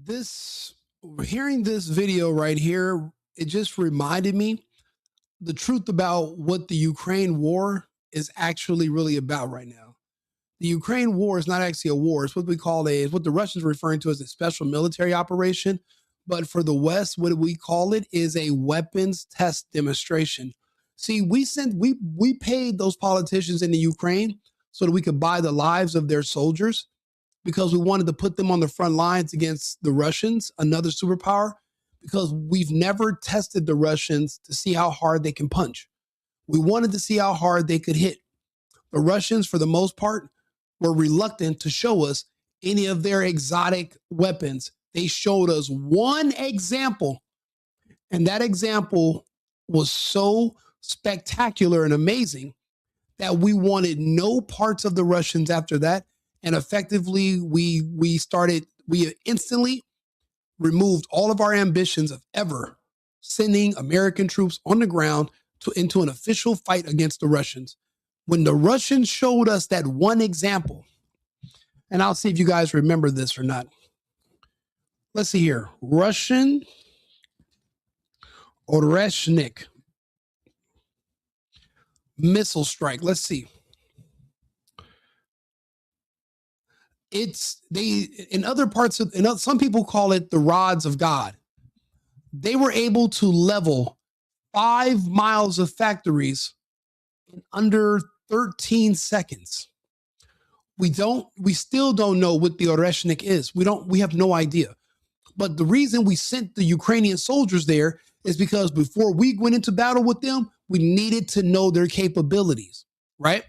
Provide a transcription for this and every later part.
This Hearing this video right here, it just reminded me the truth about what the Ukraine war is actually really about right now. The Ukraine war is not actually a war. It's what what the Russians are referring to as a special military operation. But for the West, what we call it is a weapons test demonstration. See, we paid those politicians in the Ukraine so that we could buy the lives of their soldiers because we wanted to put them on the front lines against the Russians, another superpower, because we've never tested the Russians to see how hard they can punch. We wanted to see how hard they could hit. The Russians, for the most part, were reluctant to show us any of their exotic weapons. They showed us one example, and that example was so spectacular and amazing that we wanted no parts of the Russians after that. And effectively, we instantly removed all of our ambitions of ever sending American troops on the ground into an official fight against the Russians. When the Russians showed us that one example, and I'll see if you guys remember this or not. Let's see here. Russian Oreshnik missile strike. Let's see. Some people call it the rods of God. They were able to level 5 miles of factories in under 13 seconds. We still don't know what the Oreshnik is. We have no idea. But the reason we sent the Ukrainian soldiers there is because before we went into battle with them, we needed to know their capabilities, right?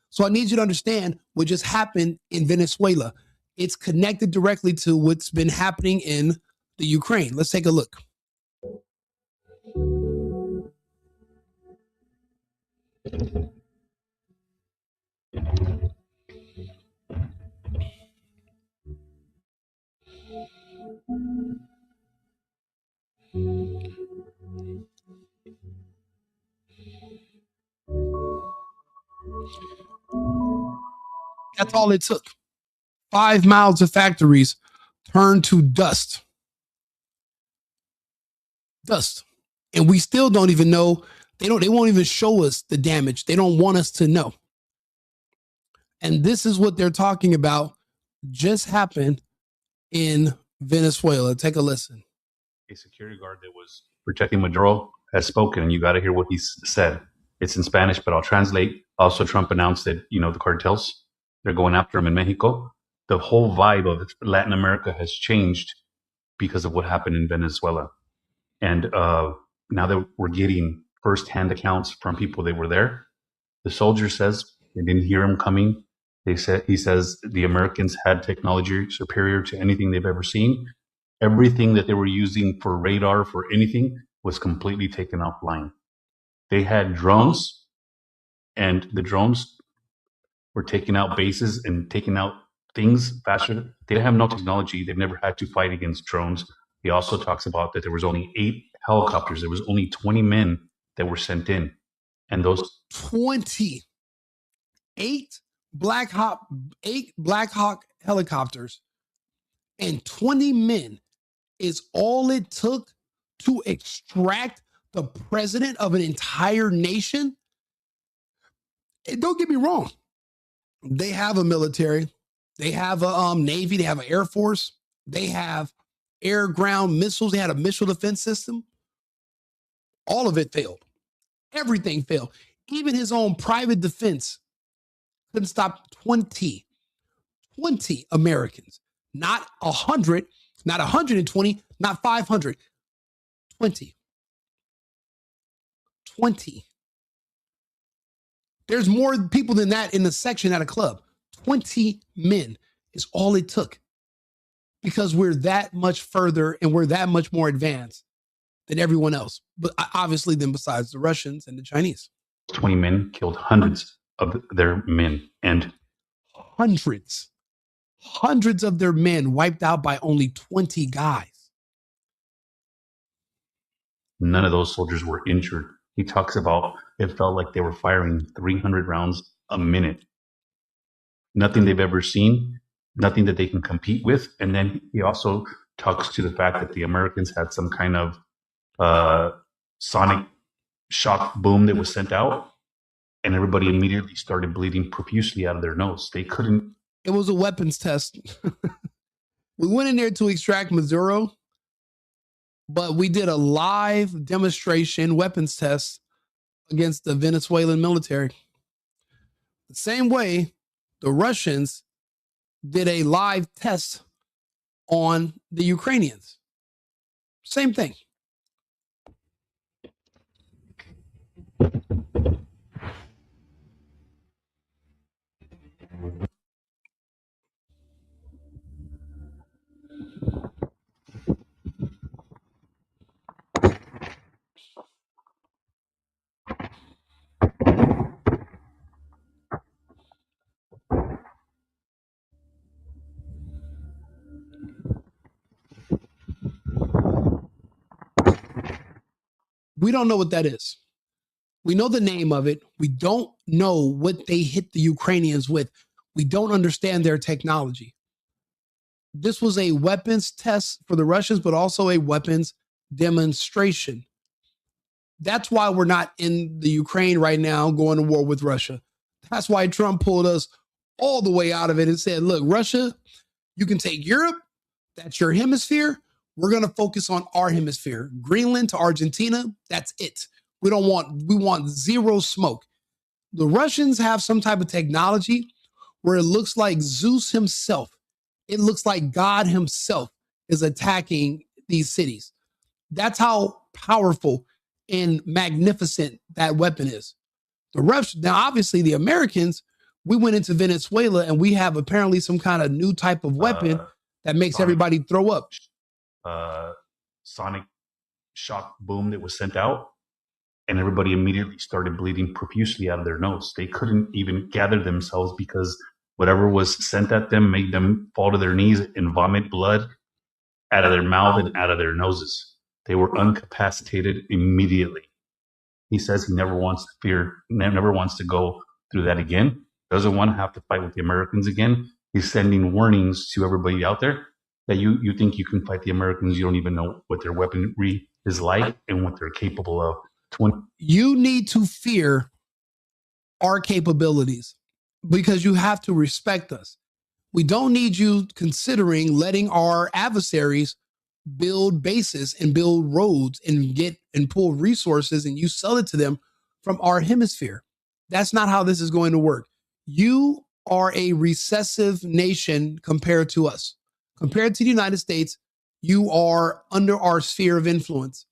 So I need you to understand what just happened in Venezuela. It's connected directly to what's been happening in the Ukraine. Let's take a look. That's all it took. 5 miles of factories turned to dust. Dust. And we still don't even know. They won't even show us the damage. They don't want us to know. And this is what they're talking about just happened in Venezuela. Take a listen. A security guard that was protecting Maduro has spoken, and you got to hear what he said. It's in Spanish, but I'll translate. Also, Trump announced that, the cartels, they're going after him in Mexico. The whole vibe of Latin America has changed because of what happened in Venezuela. And now that we're getting firsthand accounts from people that were there, the soldier says they didn't hear him coming. He says the Americans had technology superior to anything they've ever seen. Everything that they were using for radar, for anything, was completely taken offline. They had drones, and the drones were taking out bases and taking out things faster. They didn't have no technology. They've never had to fight against drones. He also talks about that there was only 8 helicopters. There was only 20 men that were sent in. And those 8 Black Hawk helicopters and 20 men is all it took to extract the president of an entire nation. And don't get me wrong. They have a military. They have a Navy. They have an Air Force. They have air-ground missiles. They had a missile defense system. All of it failed. Everything failed. Even his own private defense couldn't stop 20 Americans. Not 100, not 120, not 500. 20. There's more people than that in the section at a club. 20 men is all it took, because we're that much further and we're that much more advanced than everyone else, but obviously then besides the Russians and the Chinese. 20 men killed hundreds of their men, and hundreds of their men wiped out by only 20 guys. None of those soldiers were injured. He talks about it felt like they were firing 300 rounds a minute. Nothing they've ever seen, nothing that they can compete with. And then he also talks to the fact that the Americans had some kind of sonic shock boom that was sent out, and everybody immediately started bleeding profusely out of their nose. They couldn't. It was a weapons test. We went in there to extract Maduro, but we did a live demonstration weapons test against the Venezuelan military. The same way the Russians did a live test on the Ukrainians. Same thing. We don't know what that is. We know the name of it. We don't know what they hit the Ukrainians with. We don't understand their technology. This was a weapons test for the Russians, but also a weapons demonstration. That's why we're not in the Ukraine right now going to war with Russia. That's why Trump pulled us all the way out of it and said, look, Russia, you can take Europe. That's your hemisphere. We're going to focus on our hemisphere. Greenland to Argentina, that's it. We want zero smoke. The Russians have some type of technology where it looks like Zeus himself. It looks like God himself is attacking these cities. That's how powerful and magnificent that weapon is. The Russians, now obviously the Americans, we went into Venezuela and we have apparently some kind of new type of weapon that makes everybody throw up. Sonic shock boom that was sent out, and everybody immediately started bleeding profusely out of their nose. They couldn't even gather themselves because whatever was sent at them made them fall to their knees and vomit blood out of their mouth and out of their noses. They were incapacitated immediately. He says he never wants to go through that again. Doesn't want to have to fight with the Americans again. He's sending warnings to everybody out there that you think you can fight the Americans. You don't even know what their weaponry is like and what they're capable of. You need to fear our capabilities because you have to respect us. We don't need you considering letting our adversaries build bases and build roads and get and pull resources and you sell it to them from our hemisphere. That's not how this is going to work. You are a recessive nation compared to us. Compared to the United States, you are under our sphere of influence.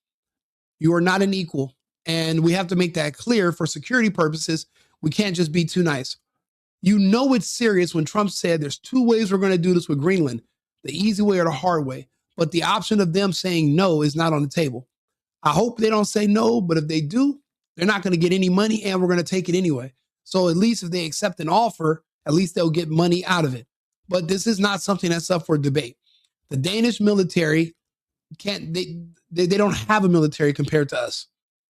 You are not an equal. And we have to make that clear for security purposes. We can't just be too nice. You know it's serious when Trump said there's two ways we're going to do this with Greenland, the easy way or the hard way. But the option of them saying no is not on the table. I hope they don't say no, but if they do, they're not going to get any money and we're going to take it anyway. So at least if they accept an offer, at least they'll get money out of it. But this is not something that's up for debate. The Danish military they don't have a military compared to us.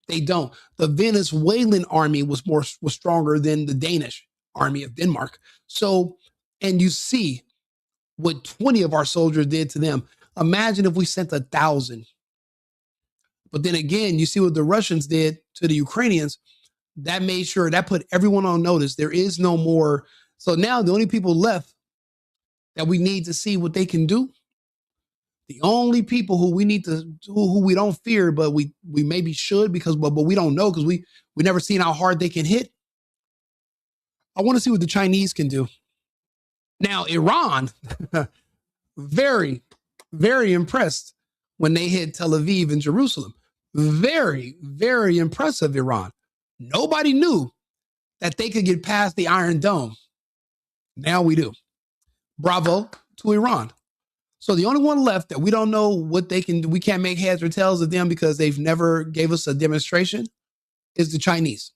They don't. The Venezuelan army was stronger than the Danish army of Denmark. So, and you see what 20 of our soldiers did to them. Imagine if we sent 1,000. But then again, you see what the Russians did to the Ukrainians. That made sure that put everyone on notice. There is no more. So now the only people left that we need to see what they can do. The only people who we need to, who we don't fear, but we maybe should because, but we don't know because we never seen how hard they can hit. I want to see what the Chinese can do. Now, Iran, very, very impressed when they hit Tel Aviv and Jerusalem. Very, very impressive, Iran. Nobody knew that they could get past the Iron Dome. Now we do. Bravo to Iran. So the only one left that we don't know what they can do, we can't make heads or tails of them because they've never gave us a demonstration, is the Chinese.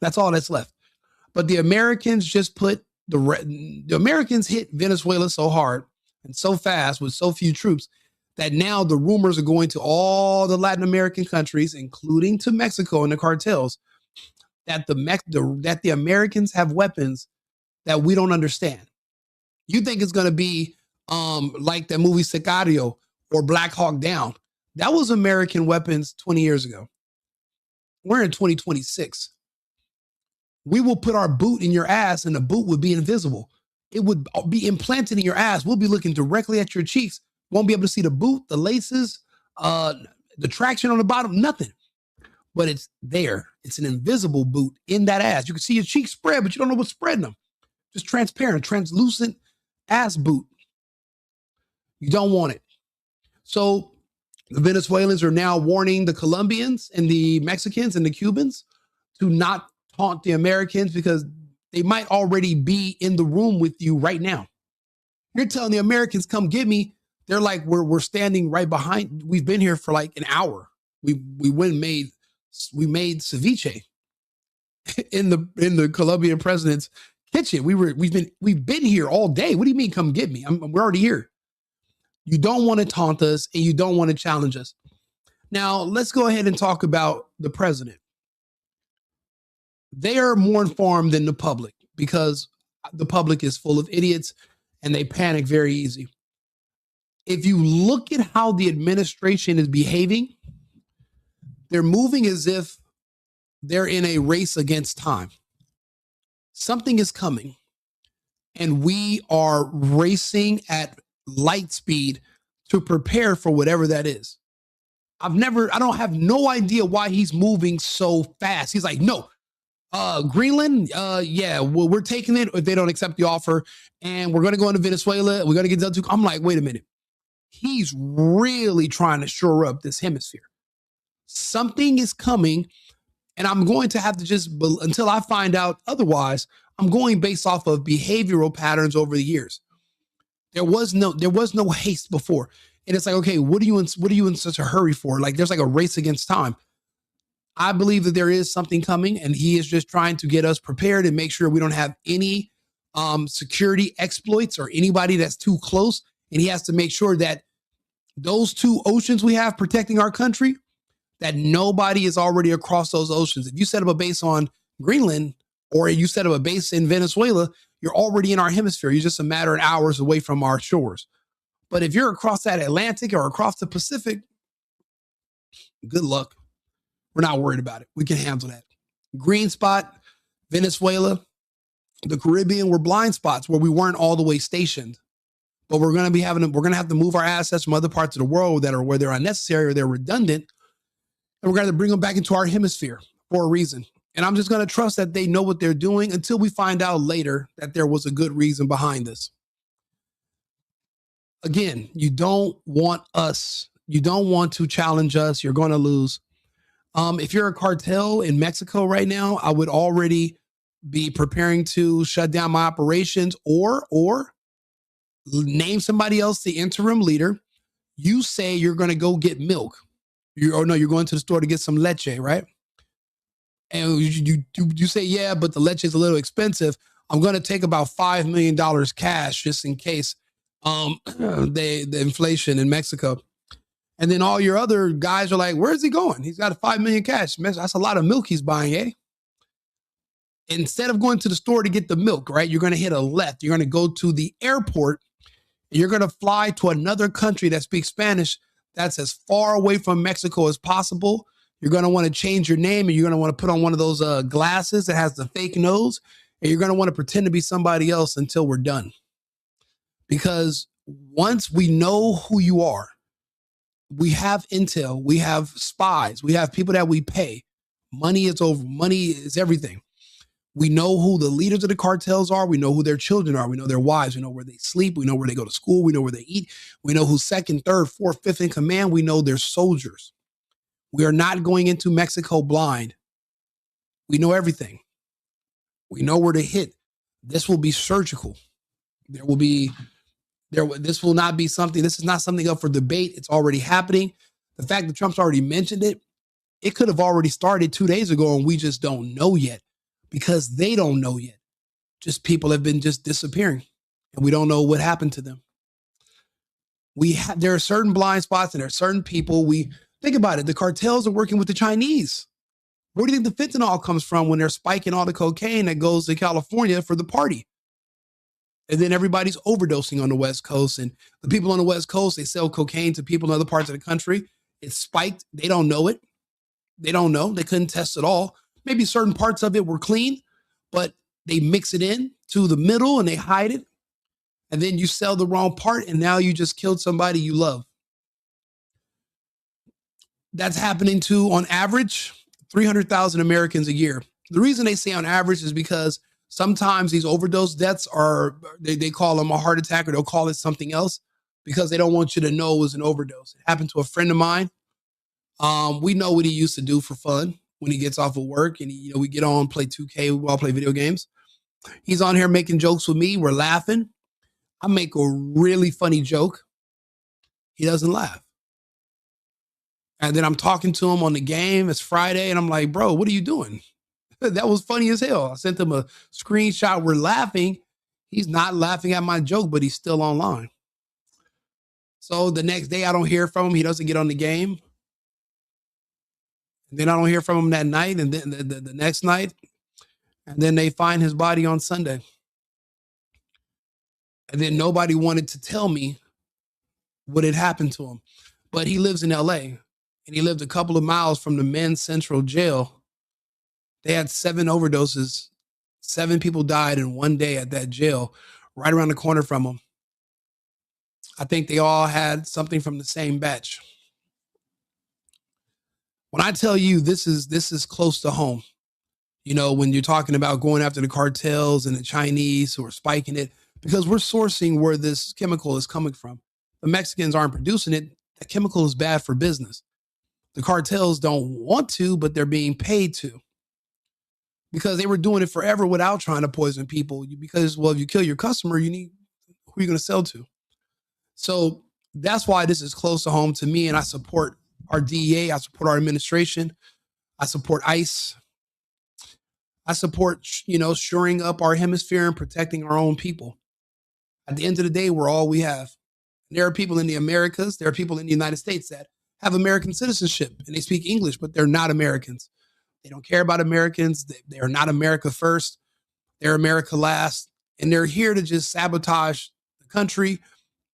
That's all that's left. But the Americans just put the Americans hit Venezuela so hard and so fast with so few troops that now the rumors are going to all the Latin American countries, including to Mexico and the cartels, that the Americans have weapons that we don't understand. You think it's going to be like that movie Sicario, or Black Hawk Down. That was American weapons 20 years ago. We're in 2026. We will put our boot in your ass and the boot would be invisible. It would be implanted in your ass. We'll be looking directly at your cheeks. Won't be able to see the boot, the laces, the traction on the bottom, nothing. But it's there. It's an invisible boot in that ass. You can see your cheeks spread, but you don't know what's spreading them. Just transparent, translucent ass boot. You don't want it. So the Venezuelans are now warning the Colombians and the Mexicans and the Cubans to not taunt the Americans because they might already be in the room with you right now. You're telling the Americans, come get me. They're like, we're standing right behind. We've been here for like an hour. We made ceviche in the Colombian president's kitchen. We've been here all day. What do you mean, come get me? We're already here. You don't want to taunt us and you don't want to challenge us. Now, let's go ahead and talk about the president. They are more informed than the public because the public is full of idiots and they panic very easy. If you look at how the administration is behaving, they're moving as if they're in a race against time. Something is coming and we are racing at light speed to prepare for whatever that is. I don't have no idea why he's moving so fast. He's like, no, Greenland, yeah, well, we're taking it if they don't accept the offer, and we're going to go into Venezuela. We're going to get done. I'm like, wait a minute. He's really trying to shore up this hemisphere. Something is coming, and I'm going to have to just, until I find out otherwise, I'm going based off of behavioral patterns over the years. There was no haste before. And it's like, okay, what are you in such a hurry for? Like, there's like a race against time. I believe that there is something coming, and he is just trying to get us prepared and make sure we don't have any security exploits or anybody that's too close. And he has to make sure that those two oceans we have protecting our country, that nobody is already across those oceans. If you set up a base on Greenland or you set up a base in Venezuela, you're already in our hemisphere. You're just a matter of hours away from our shores. But if you're across that Atlantic or across the Pacific, good luck. We're not worried about it. We can handle that. Green spot, Venezuela, the Caribbean were blind spots where we weren't all the way stationed. But we're going to have to move our assets from other parts of the world that are where they're unnecessary or they're redundant. And we're going to bring them back into our hemisphere for a reason. And I'm just going to trust that they know what they're doing until we find out later that there was a good reason behind this. Again, you don't want us. You don't want to challenge us. You're going to lose. If you're a cartel in Mexico right now, I would already be preparing to shut down my operations or name somebody else the interim leader. You say you're going to go get milk. You're going to the store to get some leche, right? And you say, yeah, but the leche is a little expensive. I'm going to take about $5 million cash just in case the inflation in Mexico. And then all your other guys are like, where's he going? He's got a $5 million cash. That's a lot of milk he's buying, eh? Instead of going to the store to get the milk, right, you're going to hit a left. You're going to go to the airport. And you're going to fly to another country that speaks Spanish that's as far away from Mexico as possible. You're going to want to change your name, and you're going to want to put on one of those glasses that has the fake nose. And you're going to want to pretend to be somebody else until we're done. Because once we know who you are, we have intel, we have spies, we have people that we pay. Money is everything. We know who the leaders of the cartels are. We know who their children are. We know their wives. We know where they sleep. We know where they go to school. We know where they eat. We know who's second, third, fourth, fifth in command. We know their soldiers. We are not going into Mexico blind. We know everything. We know where to hit. This will be surgical. This will not be something. This is not something up for debate. It's already happening. The fact that Trump's already mentioned it, it could have already started 2 days ago, and we just don't know yet because they don't know yet. Just people have been just disappearing, and we don't know what happened to them. There are certain blind spots, and there are certain people. Think about it. The cartels are working with the Chinese. Where do you think the fentanyl comes from when they're spiking all the cocaine that goes to California for the party? And then everybody's overdosing on the West Coast. And the people on the West Coast, they sell cocaine to people in other parts of the country. It's spiked. They don't know it. They don't know. They couldn't test it all. Maybe certain parts of it were clean, but they mix it in to the middle and they hide it. And then you sell the wrong part, and now you just killed somebody you love. That's happening to, on average, 300,000 Americans a year. The reason they say on average is because sometimes these overdose deaths are, they call them a heart attack, or they'll call it something else because they don't want you to know it was an overdose. It happened to a friend of mine. We know what he used to do for fun when he gets off of work, and we get on, play 2K, we all play video games. He's on here making jokes with me. We're laughing. I make a really funny joke. He doesn't laugh. And then I'm talking to him on the game. It's Friday, and I'm like, bro, what are you doing? That was funny as hell. I sent him a screenshot. We're laughing. He's not laughing at my joke, but he's still online. So the next day, I don't hear from him. He doesn't get on the game. And then I don't hear from him that night, and then the next night. And then they find his body on Sunday. And then nobody wanted to tell me what had happened to him. But he lives in LA, and he lived a couple of miles from the men's central jail. They had 7 overdoses. 7 people died in one day at that jail, right around the corner from him. I think they all had something from the same batch. When I tell you this is close to home, when you're talking about going after the cartels and the Chinese who are spiking it, because we're sourcing where this chemical is coming from. The Mexicans aren't producing it. That chemical is bad for business. The cartels don't want to, but they're being paid to. Because they were doing it forever without trying to poison people. Because, well, if you kill your customer, who are you going to sell to? So that's why this is close to home to me, and I support our DEA. I support our administration. I support ICE. I support, shoring up our hemisphere and protecting our own people. At the end of the day, we're all we have. And there are people in the Americas, there are people in the United States that have American citizenship, and they speak English, but they're not Americans. They don't care about Americans. They are not America first. They're America last. And they're here to just sabotage the country.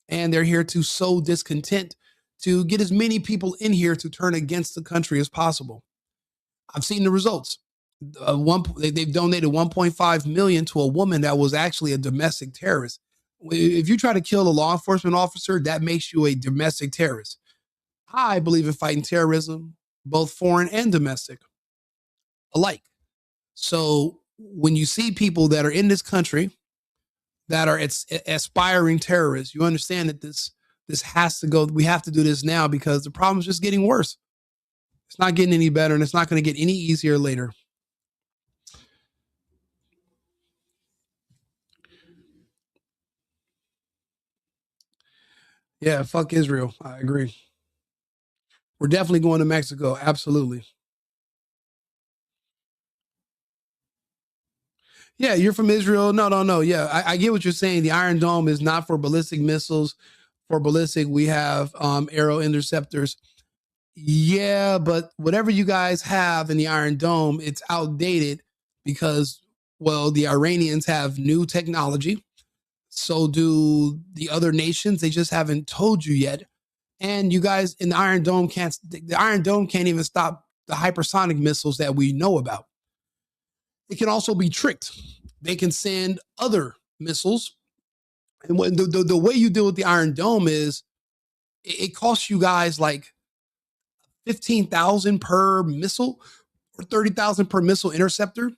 And they're here to sow discontent, to get as many people in here to turn against the country as possible. I've seen the results. They've donated $1.5 million to a woman that was actually a domestic terrorist. If you try to kill a law enforcement officer, that makes you a domestic terrorist. I believe in fighting terrorism, both foreign and domestic, alike. So when you see people that are in this country that are aspiring terrorists, you understand that this has to go. We have to do this now because the problem is just getting worse. It's not getting any better, and it's not going to get any easier later. Yeah, fuck Israel. I agree. We're definitely going to Mexico. Absolutely. Yeah, you're from Israel. No. Yeah, I get what you're saying. The Iron Dome is not for ballistic missiles. For ballistic, we have arrow interceptors. Yeah, but whatever you guys have in the Iron Dome, it's outdated because, well, the Iranians have new technology. So do the other nations. They just haven't told you yet. And you guys in the Iron Dome can't even stop the hypersonic missiles that we know about. It can also be tricked. They can send other missiles. And when the way you deal with the Iron Dome is it costs you guys like 15,000 per missile or 30,000 per missile interceptor.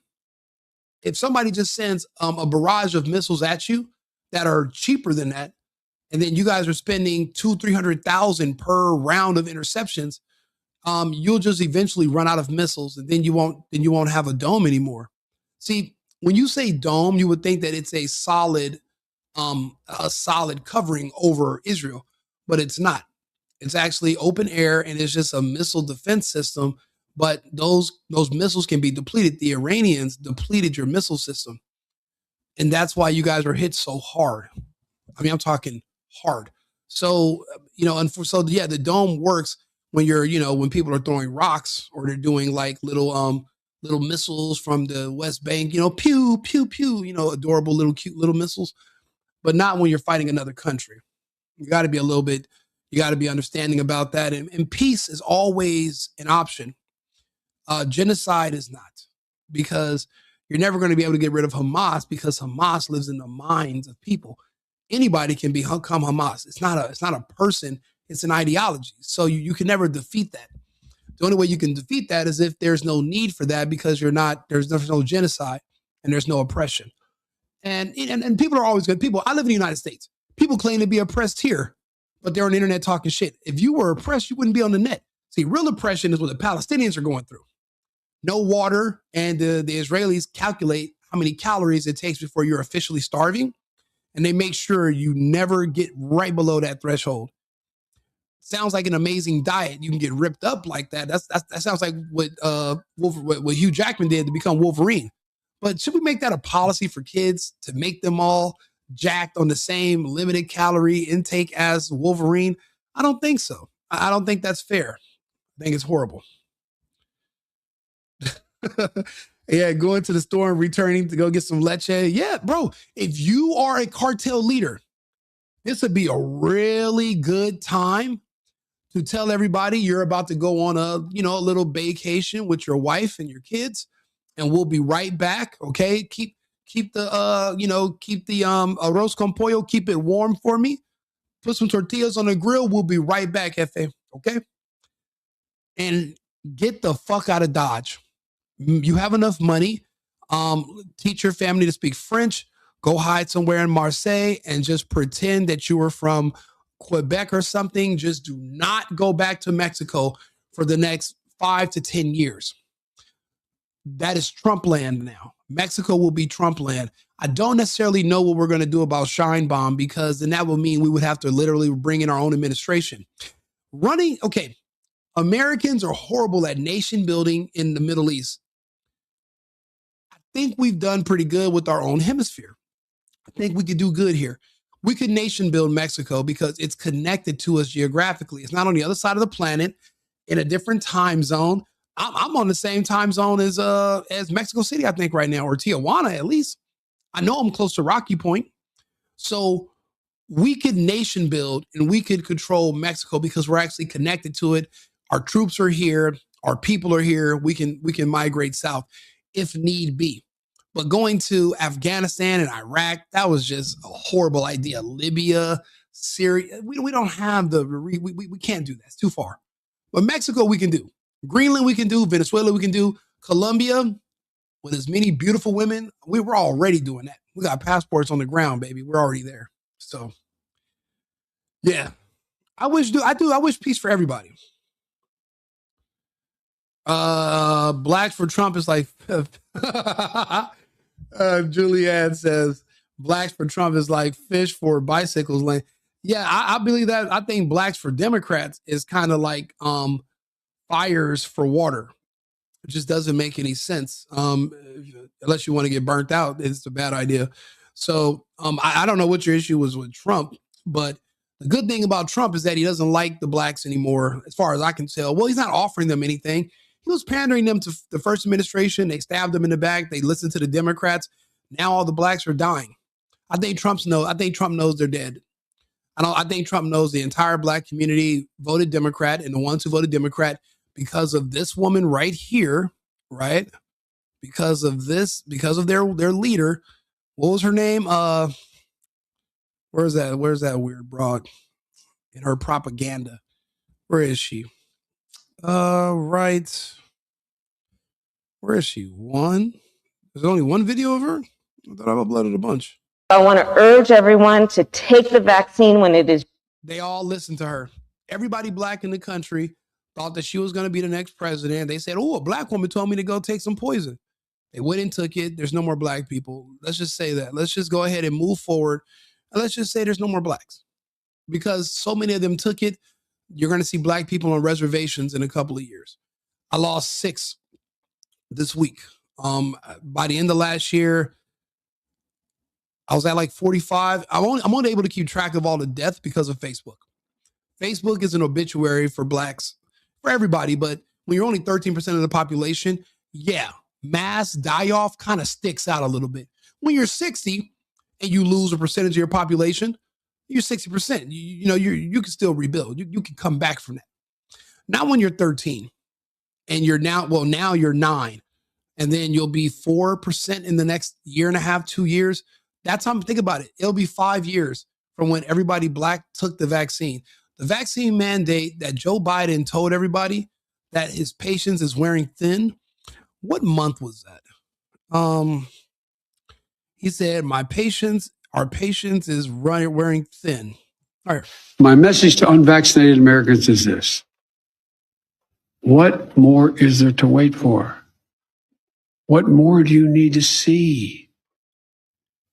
If somebody just sends a barrage of missiles at you that are cheaper than that, and then you guys are spending 200,000-300,000 per round of interceptions, you'll just eventually run out of missiles, and then you won't have a dome anymore. See, when you say dome, you would think that it's a solid covering over Israel, but it's not. It's actually open air, and it's just a missile defense system. But those missiles can be depleted. The Iranians depleted your missile system, and that's why you guys are hit so hard. I mean, I'm talking hard. So the dome works when when people are throwing rocks or they're doing like little missiles from the West Bank, pew pew pew, adorable little cute little missiles. but not when you're fighting another country. You got to be a little bit, you got to be understanding about that. And peace is always an option. Genocide is not, because you're never going to be able to get rid of Hamas, because Hamas lives in the minds of people. Anybody can become Hamas. It's not a person. It's an ideology. So you can never defeat that. The only way you can defeat that is if there's no need for that, because there's no genocide and there's no oppression. And people are always good people. I live in the United States. People claim to be oppressed here, but they're on the internet talking shit. If you were oppressed, you wouldn't be on the net. See, real oppression is what the Palestinians are going through. No water, and the Israelis calculate how many calories it takes before you're officially starving, and they make sure you never get right below that threshold. Sounds like an amazing diet. You can get ripped up like that. That sounds like what Hugh Jackman did to become Wolverine. But should we make that a policy for kids, to make them all jacked on the same limited calorie intake as Wolverine? I don't think so. I don't think that's fair. I think it's horrible. Yeah, going to the store and returning to go get some leche. Yeah, bro, if you are a cartel leader, this would be a really good time to tell everybody you're about to go on a little vacation with your wife and your kids, and we'll be right back. Okay, keep the arroz con pollo, keep it warm for me. Put some tortillas on the grill. We'll be right back, Hefe. Okay, and get the fuck out of Dodge. You have enough money. Teach your family to speak French. Go hide somewhere in Marseille and just pretend that you were from Quebec or something. Just do not go back to Mexico for the next 5 to 10 years. That is Trump land now. Mexico will be Trump land. I don't necessarily know what we're going to do about Shine Bomb, because then that would mean we would have to literally bring in our own administration. Americans are horrible at nation building in the Middle East. I think we've done pretty good with our own hemisphere. I think we could do good here. We could nation build Mexico because it's connected to us geographically. It's not on the other side of the planet, in a different time zone. I'm on the same time zone as Mexico City, I think, right now, or Tijuana at least. I know I'm close to Rocky Point. So we could nation build and we could control Mexico because we're actually connected to it. Our troops are here. Our people are here. We can migrate south if need be. But going to Afghanistan and Iraq, that was just a horrible idea. Libya, Syria, we don't have we can't do that. It's too far. But Mexico, we can do. Greenland, we can do. Venezuela, we can do. Colombia, with as many beautiful women, we're already doing that. We got passports on the ground, baby. We're already there. So, yeah. I wish peace for everybody. Blacks for Trump is like Julianne says blacks for Trump is like fish for bicycles lane. Yeah, I believe that. I think blacks for Democrats is kind of like fires for water. It just doesn't make any sense. Unless you want to get burnt out, it's a bad idea. So I don't know what your issue was with Trump, but the good thing about Trump is that he doesn't like the blacks anymore, as far as I can tell. Well, he's not offering them anything. He was pandering them to the first administration. They stabbed them in the back. They listened to the Democrats. Now all the blacks are dying. I think Trump knows they're dead. I think Trump knows the entire black community voted Democrat, and the ones who voted Democrat because of this woman right here, right? Because of their leader. What was her name? Where's that weird broad in her propaganda? Where is she? Right. Where is she? One? There's only one video of her? I thought I've uploaded a bunch. I want to urge everyone to take the vaccine when it is. They all listened to her. Everybody black in the country thought that she was going to be the next president. They said, oh, a black woman told me to go take some poison. They went and took it. There's no more black people. Let's just say that. Let's just go ahead and move forward. And let's just say there's no more blacks. Because so many of them took it, you're going to see black people on reservations in a couple of years. I lost 6 this week. By the end of last year, I was at like 45. I'm only able to keep track of all the deaths because of Facebook. Facebook is an obituary for blacks, for everybody, but when you're only 13% of the population, yeah, mass die-off kind of sticks out a little bit. When you're 60 and you lose a percentage of your population, you're 60%. You can still rebuild. You can come back from that. Not when you're 13 and now you're 9, and then you'll be 4% in the next year and a half, 2 years. That's how I'm thinking about it. It'll be 5 years from when everybody black took the vaccine. The vaccine mandate that Joe Biden told everybody that his patience is wearing thin. What month was that? He said, our patience is wearing thin. All right. My message to unvaccinated Americans is this. What more is there to wait for? What more do you need to see?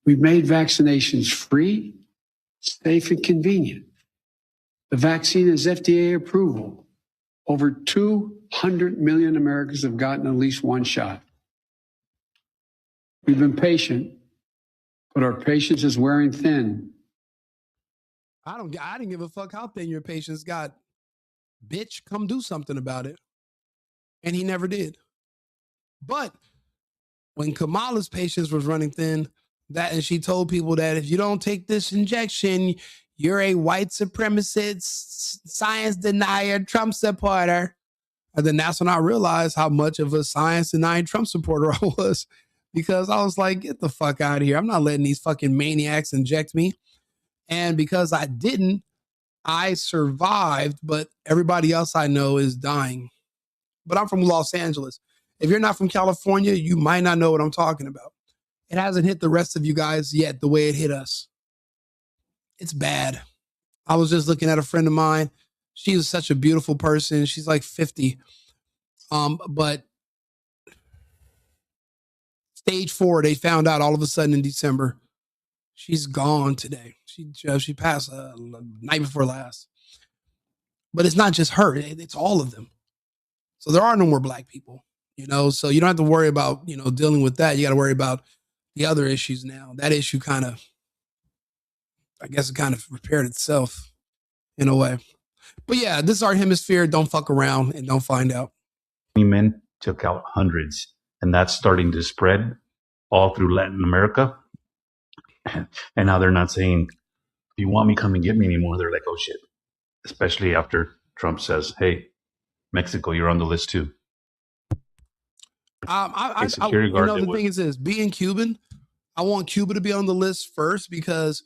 We've made vaccinations free, safe, and convenient. The vaccine is FDA approval. Over 200 million Americans have gotten at least one shot. We've been patient, but our patience is wearing thin. I didn't give a fuck how thin your patience got. Bitch, come do something about it. And he never did. But when Kamala's patience was running thin, and she told people that if you don't take this injection, you're a white supremacist, science denier, Trump supporter. And then that's when I realized how much of a science denying Trump supporter I was, because I was like, get the fuck out of here. I'm not letting these fucking maniacs inject me. And because I didn't, I survived, but everybody else I know is dying. But I'm from Los Angeles. If you're not from California, you might not know what I'm talking about. It hasn't hit the rest of you guys yet the way it hit us. It's bad. I was just looking at a friend of mine. She was such a beautiful person. She's like 50. But stage 4, they found out all of a sudden in December. She's gone today. She passed night before last. But it's not just her. It's all of them. So there are no more black people, so you don't have to worry about, dealing with that. You got to worry about the other issues now. That issue it kind of repaired itself in a way. But yeah, this is our hemisphere. Don't fuck around and don't find out. Men took out hundreds, and that's starting to spread all through Latin America. And now they're not saying, if you want me, come and get me anymore. They're like, oh shit. Especially after Trump says, hey, Mexico, you're on the list too. The thing is this, being Cuban, I want Cuba to be on the list first, because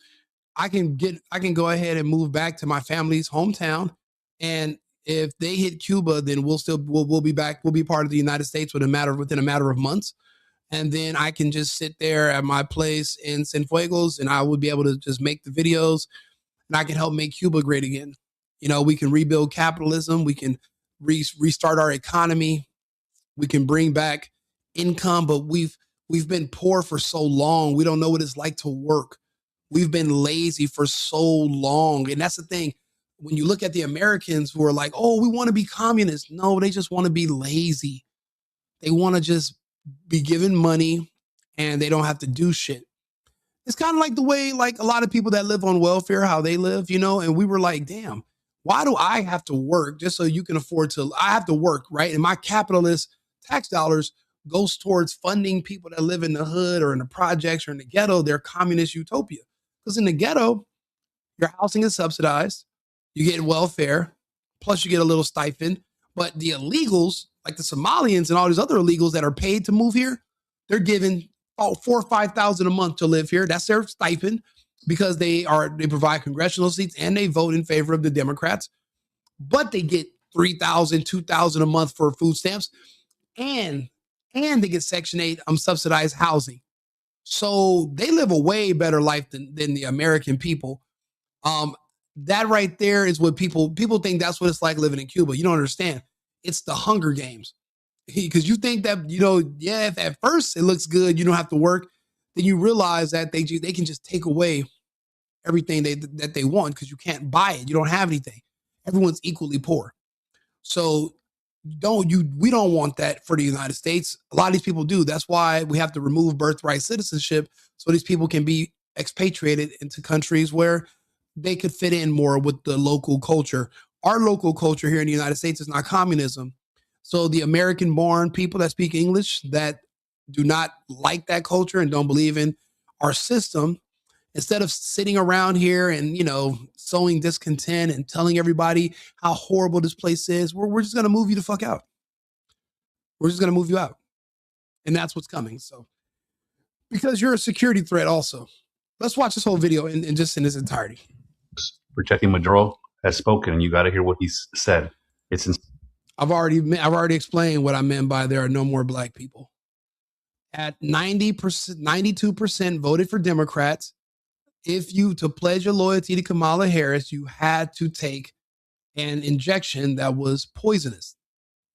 I can go ahead and move back to my family's hometown. And if they hit Cuba, then we'll be back. We'll be part of the United States within a matter of months. And then I can just sit there at my place in Cienfuegos, and I would be able to just make the videos, and I can help make Cuba great again. We can rebuild capitalism. We can restart our economy. We can bring back income, but we've been poor for so long. We don't know what it's like to work. We've been lazy for so long. And that's the thing. When you look at the Americans who are like, oh, we want to be communists. No, they just want to be lazy. They want to just be given money and they don't have to do shit. It's kind of like the way like a lot of people that live on welfare, how they live, and we were like, damn, why do I have to work just so you can afford to? I have to work, right? And my capitalist tax dollars goes towards funding people that live in the hood or in the projects or in the ghetto. They're communist utopia. Because in the ghetto, your housing is subsidized. You get welfare, plus you get a little stipend. But the illegals, like the Somalians and all these other illegals that are paid to move here, they're given $4,000 or $5,000 a month to live here. That's their stipend, because they provide congressional seats and they vote in favor of the Democrats. But they get $3,000, $2,000 a month for food stamps, and they get Section 8 subsidized housing. So they live a way better life than the American people. That right there is what people think that's what it's like living in Cuba. You don't understand. It's the Hunger Games. Because you think that, if at first it looks good, you don't have to work, then you realize that they can just take away everything that they want, because you can't buy it. You don't have anything. Everyone's equally poor. So we don't want that for the United States. A lot of these people do. That's why we have to remove birthright citizenship, so these people can be expatriated into countries where they could fit in more with the local culture. Our local culture here in the United States is not communism. So the American-born people that speak English that do not like that culture and don't believe in our system, Instead of sitting around here and, sowing discontent and telling everybody how horrible this place is, we're just going to move you the fuck out. We're just going to move you out. And that's what's coming. So, because you're a security threat also. Let's watch this whole video in just in its entirety. Protecting Monroe has spoken, and you got to hear what he said. I've already explained what I meant by there are no more black people. At 90%, 92% voted for Democrats. To pledge your loyalty to Kamala Harris, you had to take an injection that was poisonous.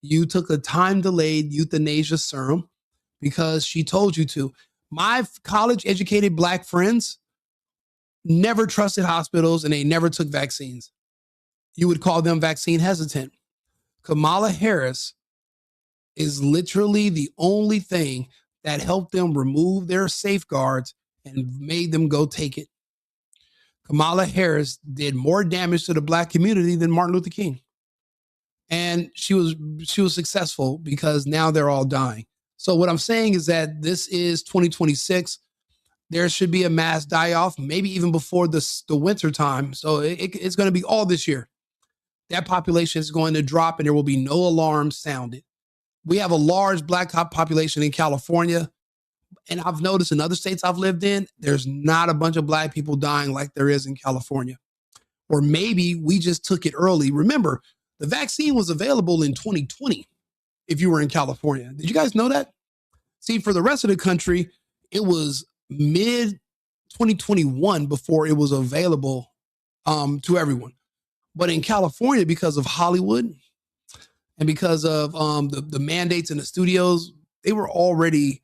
You took a time-delayed euthanasia serum because she told you to. My college-educated black friends never trusted hospitals and they never took vaccines. You would call them vaccine hesitant. Kamala Harris is literally the only thing that helped them remove their safeguards and made them go take it. Kamala Harris did more damage to the black community than Martin Luther King. And she was successful because now they're all dying. So what I'm saying is that this is 2026. There should be a mass die-off, maybe even before the winter time. So it's going to be all this year. That population is going to drop and there will be no alarms sounded. We have a large black population in California. And I've noticed in other states I've lived in, there's not a bunch of black people dying like there is in California. Or maybe we just took it early. Remember, the vaccine was available in 2020 if you were in California. Did you guys know that? See, for the rest of the country, it was mid-2021 before it was available to everyone. But in California, because of Hollywood and because of the mandates in the studios, they were already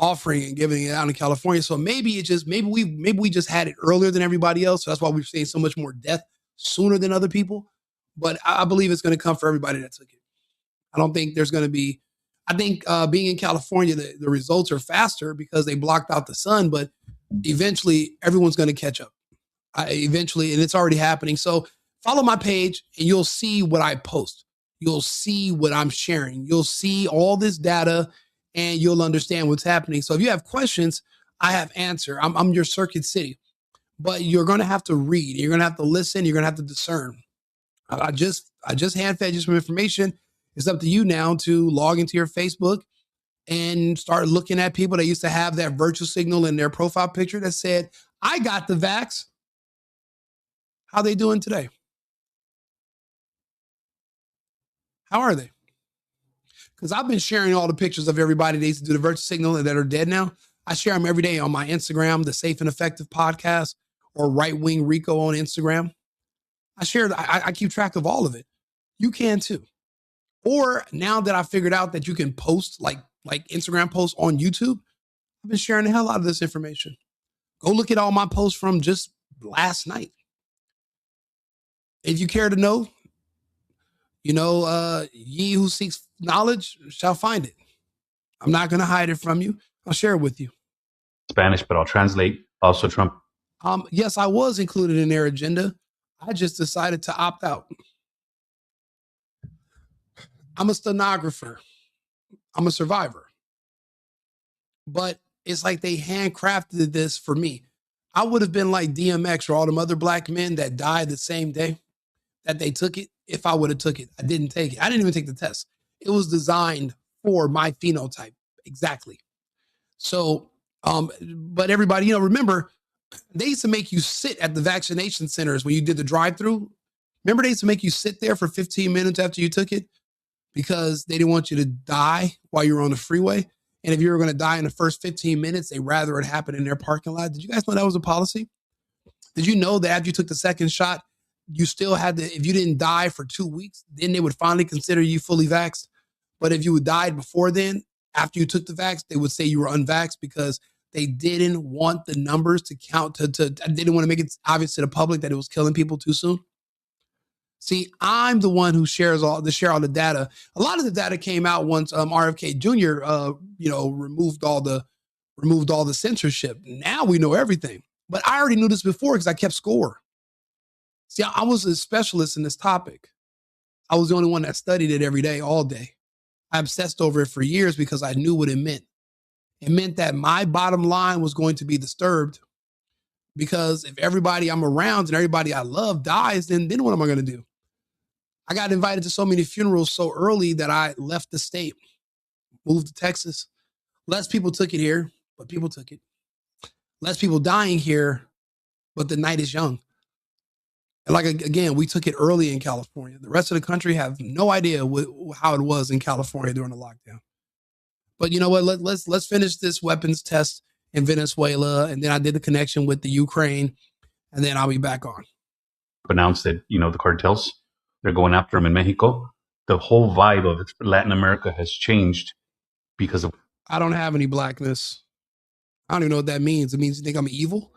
offering and giving it out in California. So maybe we just had it earlier than everybody else. So that's why we're seeing so much more death sooner than other people. But I believe it's going to come for everybody that took it. I don't think there's going to be, I think being in California, the results are faster because they blocked out the sun, but eventually everyone's going to catch up. Eventually, and it's already happening. So follow my page and you'll see what I post. You'll see what I'm sharing. You'll see all this data and you'll understand what's happening. So if you have questions, I have answer. I'm your Circuit City, but you're going to have to read. You're going to have to listen. You're going to have to discern. I just hand-fed you some information. It's up to you now to log into your Facebook and start looking at people that used to have that virtue signal in their profile picture that said, I got the vax. How they doing today? How are they? Because I've been sharing all the pictures of everybody that used to do the virtue signal and that are dead now. I share them every day on my Instagram, the Safe and Effective Podcast, or Right Wing Rico on Instagram. I keep track of all of it. You can too. Or now that I figured out that you can post like Instagram posts on YouTube, I've been sharing the hell out of this information. Go look at all my posts from just last night. If you care to know, ye who seeks knowledge shall find it. I'm not going to hide it from you. I'll share it with you. Spanish, but I'll translate. Also, Trump. Yes, I was included in their agenda. I just decided to opt out. I'm a stenographer. I'm a survivor. But it's like they handcrafted this for me. I would have been like DMX or all them other black men that died the same day that they took it if I would have took it. I didn't take it. I didn't even take the test. It was designed for my phenotype. Exactly. So, but everybody, remember, they used to make you sit at the vaccination centers when you did the drive-through. Remember, they used to make you sit there for 15 minutes after you took it because they didn't want you to die while you were on the freeway. And if you were going to die in the first 15 minutes, they'd rather it happen in their parking lot. Did you guys know that was a policy? Did you know that after you took the second shot, you still had to, if you didn't die for 2 weeks, then they would finally consider you fully vaxxed. But if you had died before then, after you took the vax, they would say you were unvaxxed because they didn't want the numbers to count they didn't want to make it obvious to the public that it was killing people too soon. See, I'm the one who share all the data. A lot of the data came out once RFK Jr. Removed all the censorship. Now we know everything. But I already knew this before because I kept score. See, I was a specialist in this topic. I was the only one that studied it every day, all day. I obsessed over it for years because I knew what it meant. It meant that my bottom line was going to be disturbed Because if everybody I'm around and everybody I love dies, then what am I going to do? I got invited to so many funerals so early that I left the state, moved to Texas. Less people took it here, but people took it. Less people dying here, but the night is young. And like, again, we took it early in California. The rest of the country have no idea how it was in California during the lockdown. But you know what? Let's finish this weapons test in Venezuela, and then I did the connection with the Ukraine, and then I'll be back on. Announced that, the cartels, they're going after them in Mexico. The whole vibe of Latin America has changed because of... I don't have any blackness. I don't even know what that means. It means you think I'm evil?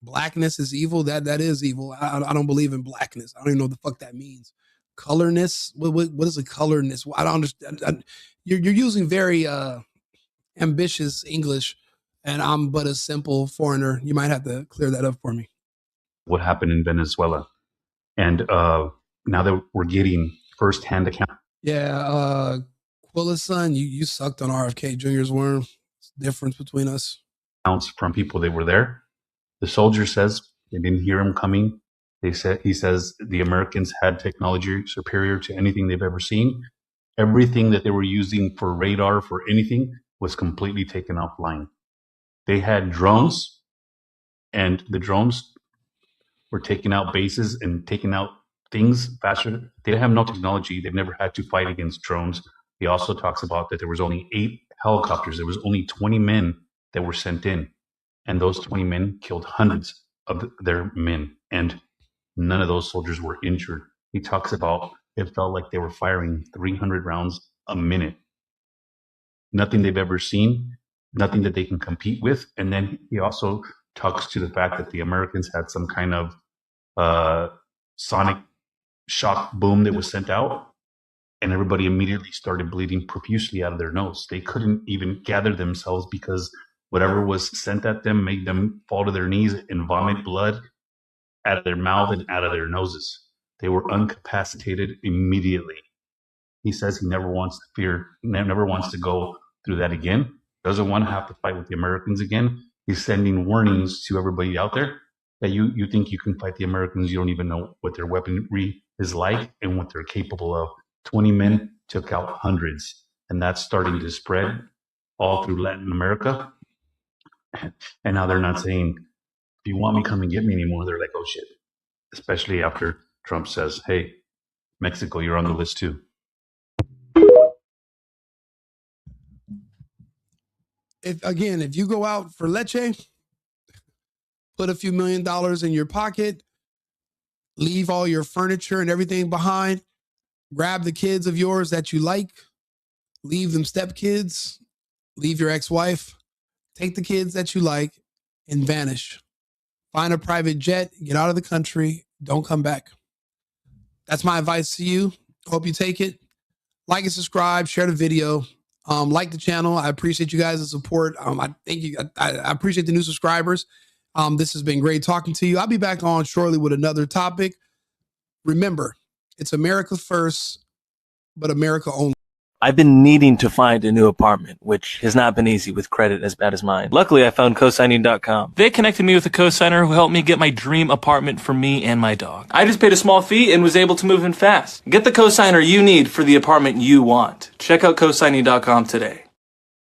Blackness is evil? That is evil. I don't believe in blackness. I don't even know what the fuck that means. Colorness? What is a colorness? I don't understand. You're using very ambitious English, and I'm but a simple foreigner. You might have to clear that up for me. What happened in Venezuela. And now that we're getting firsthand account. Yeah, Quilla's son, you sucked on RFK Jr.'s worm. It's the difference between us. From people that were there. The soldier says they didn't hear him coming. He says the Americans had technology superior to anything they've ever seen. Everything that they were using for radar, for anything, was completely taken offline. They had drones, and the drones were taking out bases and taking out things faster. They have no technology. They've never had to fight against drones. He also talks about that there was only 8 helicopters. There was only 20 men that were sent in. And those 20 men killed hundreds of their men. And none of those soldiers were injured. He talks about it felt like they were firing 300 rounds a minute. Nothing they've ever seen, nothing that they can compete with. And then he also talks to the fact that the Americans had some kind of sonic shock boom that was sent out, and everybody immediately started bleeding profusely out of their nose. They couldn't even gather themselves because whatever was sent at them made them fall to their knees and vomit blood out of their mouth and out of their noses. They were incapacitated immediately. He says he never wants to go through that again. Doesn't want to have to fight with the Americans again. He's sending warnings to everybody out there that you think you can fight the Americans. You don't even know what their weaponry is like and what they're capable of. 20 men took out hundreds, and that's starting to spread all through Latin America. And now they're not saying, if you want me, come and get me anymore. They're like, oh shit. Especially after Trump says, hey, Mexico, you're on the list too. If you go out for leche, put a few $1 million in your pocket, leave all your furniture and everything behind, grab the kids of yours that you like, leave them stepkids, leave your ex-wife, take the kids that you like, and vanish. Find a private jet, get out of the country, don't come back. That's my advice to you. Hope you take it. Like and subscribe, share the video. Like the channel. I appreciate you guys' support. I appreciate the new subscribers. This has been great talking to you. I'll be back on shortly with another topic. Remember, it's America first, but America only. I've been needing to find a new apartment, which has not been easy with credit as bad as mine. Luckily, I found cosigning.com. They connected me with a cosigner who helped me get my dream apartment for me and my dog. I just paid a small fee and was able to move in fast. Get the cosigner you need for the apartment you want. Check out cosigning.com today.